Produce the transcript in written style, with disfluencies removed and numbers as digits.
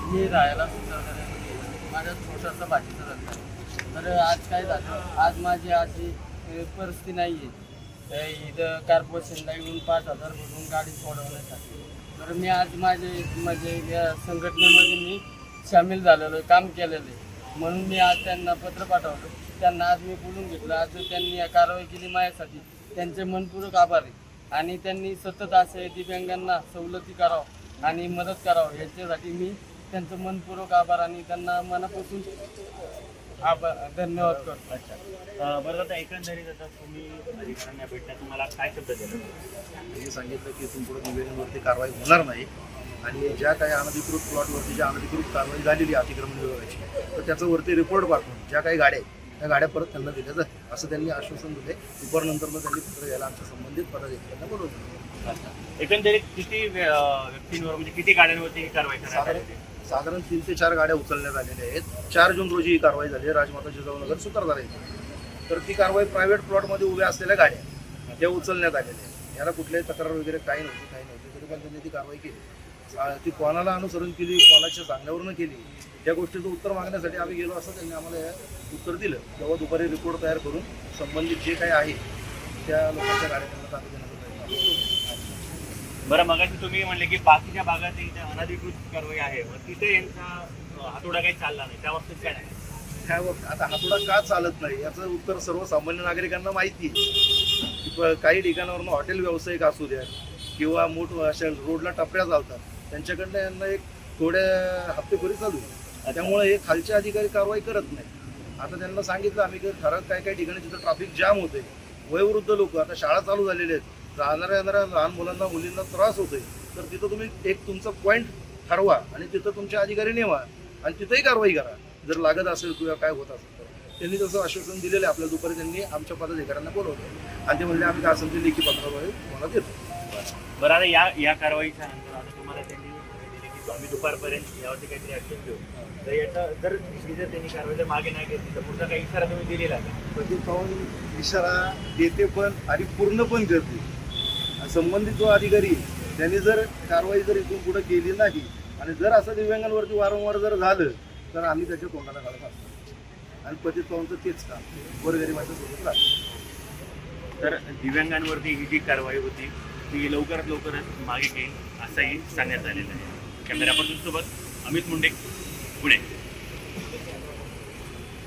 मी राहायला सुचवणाऱ्यामध्ये माझ्या छोटासा भाजीचा धंदा आहे. तर आज काय झालं, आज माझी अशी परिस्थिती नाही आहे इथं कॉर्पोरेशनला येऊन 5,000 भरून गाडी सोडवण्यासाठी. तर मी आज म्हणजे या संघटनेमध्ये मी सामील झालेलो आहे, काम केलेलं आहे. म्हणून मी आज त्यांना पत्र पाठवलं, त्यांना आज मी बोलून घेतलं. आज त्यांनी या कारवाई केली माझ्यासाठी त्यांचे मनपूर्वक आभार आहे. आणि त्यांनी सतत असे दिव्यांगांना सवलती करावं आणि मदत करावं याच्यासाठी मी त्यांचं मनपूर्वक आभार आणि त्यांना मनापासून धन्यवाद करतो. अच्छा, बरं आता एकंदरीत आता तुम्ही अधिकाऱ्यांना भेटण्यात तुम्हाला काय शब्द दिला? त्यांनी सांगितलं की इथून पुढे दिव्यांगांवरती कारवाई होणार नाही आणि ज्या काही अनधिकृत प्लॉटवरती ज्या अनधिकृत कारवाई झालेली अतिक्रमण विभागाची तर त्याचं वरती रिपोर्ट पाठवून ज्या काही गाड्या आहेत त्या गाड्या परत त्यांना दिल्या जातील असं त्यांनी आश्वासन दिले. दुपारनंतर मग त्यांनी पत्र घ्यायला आमच्या संबंधित पदाधिकाऱ्यांना बोलवलं. एकंदरीत किती व्यक्तींवर म्हणजे किती गाड्यांवरती ही कारवाई करण्यात आली? साधारण 3 ते 4 गाड्या उचलण्यात आलेल्या आहेत. 4 जून रोजी ही कारवाई झाली आहे राजमाता जिजाऊनगर सुतारदार येथे. तर ती कारवाई प्रायव्हेट प्लॉटमध्ये उभ्या असलेल्या गाड्या त्या उचलण्यात आलेल्या आहेत. याला कुठल्याही तक्रार वगैरे काही नव्हती तरी पण त्यांनी ती कारवाई केली. ती कोणाला अनुसरण केली, कोणाच्या सांगण्यावरून केली या गोष्टीचं उत्तर मागण्यासाठी आम्ही गेलो असं त्यांनी आम्हाला उत्तर दिलं. तेव्हा दुपारी रिपोर्ट तयार करून संबंधित जे काही आहे त्या लोकांच्या गाड्या ताब्यात देण्याचा प्रयत्न आम्ही. बरं, मगाशी तुम्ही म्हणले की बाकीच्या भागात इथे अनधिकृत कारवाई आहे, मग तिथे यांचा हातोडा काही चालला नाही, त्या बाबतीत काय नाही? त्यावर आता हातोडा का चालत नाही याचं उत्तर सर्वसामान्य नागरिकांना माहिती आहे. काही ठिकाणावरून हॉटेल व्यावसायिक असू द्या किंवा अशा रोडला टपऱ्या चालतात त्यांच्याकडनं यांना एक थोड्या हप्तेखोरी चालू आहे. त्यामुळे हे खालचे अधिकारी कारवाई करत नाही. आता त्यांना सांगितलं आम्ही की ठराविक काही ठिकाणी तिथं ट्रॅफिक जाम होते, वयोवृद्ध लोक, आता शाळा चालू झालेल्या आहेत, येणाऱ्या लहान मुलांना मुलींना त्रास होतोय, तर तिथं तुम्ही एक तुमचा पॉईंट ठरवा आणि तिथं तुमचे अधिकारी नेमा आणि तिथंही कारवाई करा जर लागत असेल किंवा काय होत असेल तर. त्यांनी तसं आश्वासन दिलेलं आहे. आपल्या दुपारी त्यांनी आमच्या पदाधिकाऱ्यांना बोलवलं आणि ते म्हणले आम्ही काय असेल ते लेखी पत्राद्वारे तुम्हाला देतो. बरं, आता या कारवाईच्या नंतर आता तुम्हाला त्यांनी दिली की आम्ही दुपारपर्यंत यावरती काहीतरी ऍक्शन घेऊ, तर याचा जर त्यांनी कारवाई जर मागे नाही घेतली तर पुढचा काही इशारा तुम्ही दिलेला आहे? प्रदीप पवार इशारा देते पण आणि पूर्ण पण करते. संबंधित जो अधिकारी त्यांनी जर कारवाई जर इथून पुढे केली नाही आणि जर असं दिव्यांगांवरती वारंवार जर झालं तर आम्ही त्याच्या तोंडाला घालत असतो. आणि प्रदीप पवारांचं तेच काम गोरगरिबाच्या सोबत राहतं. तर दिव्यांगांवरती ही जी कारवाई होती ती लवकरात लवकरच मागे घेईल असंही सांगण्यात आलेलं आहे. कॅमेरा पर्सन सोबत अमित मुंडे, पुणे.